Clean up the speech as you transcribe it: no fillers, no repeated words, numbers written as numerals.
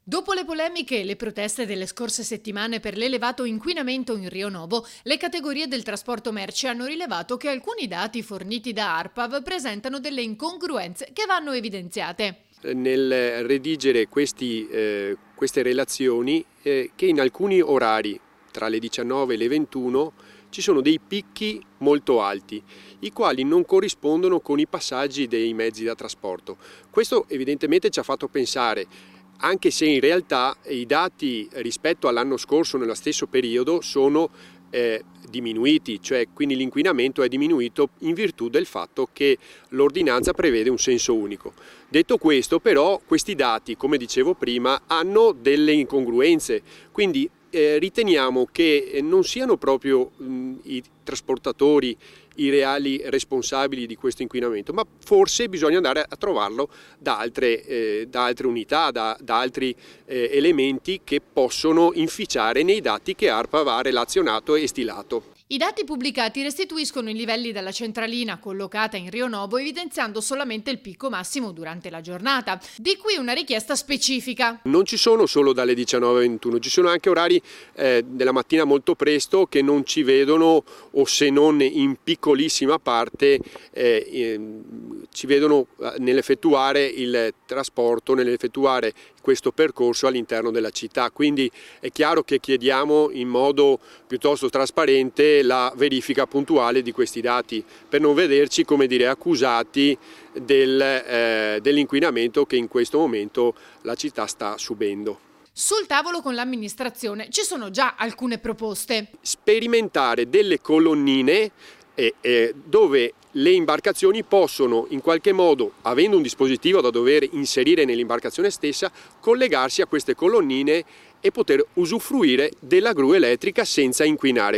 Dopo le polemiche e le proteste delle scorse settimane per l'elevato inquinamento in Rio Novo, le categorie del trasporto merci hanno rilevato che alcuni dati forniti da ARPAV presentano delle incongruenze che vanno evidenziate. Nel redigere queste relazioni che in alcuni orari, tra le 19 e le 21, ci sono dei picchi molto alti, i quali non corrispondono con i passaggi dei mezzi da trasporto. Questo evidentemente ci ha fatto pensare, anche se in realtà i dati rispetto all'anno scorso nello stesso periodo sono diminuiti, cioè quindi l'inquinamento è diminuito in virtù del fatto che l'ordinanza prevede un senso unico. Detto questo, però, questi dati, come dicevo prima, hanno delle incongruenze, quindi riteniamo che non siano proprio i trasportatori i reali responsabili di questo inquinamento, ma forse bisogna andare a trovarlo da altre unità, da altri elementi che possono inficiare nei dati che ARPAV ha relazionato e stilato. I dati pubblicati restituiscono i livelli della centralina collocata in Rio Novo, evidenziando solamente il picco massimo durante la giornata. Di qui una richiesta specifica. Non ci sono solo dalle 19 alle 21, ci sono anche orari della mattina molto presto che non ci vedono, o se non in piccolissima parte, ci vedono nell'effettuare il trasporto, nell'effettuare questo percorso all'interno della città. Quindi è chiaro che chiediamo in modo piuttosto trasparente la verifica puntuale di questi dati, per non vederci, come dire, accusati dell'inquinamento che in questo momento la città sta subendo. Sul tavolo con l'amministrazione ci sono già alcune proposte. Sperimentare delle colonnine dove le imbarcazioni possono in qualche modo, avendo un dispositivo da dover inserire nell'imbarcazione stessa, collegarsi a queste colonnine e poter usufruire della gru elettrica senza inquinare.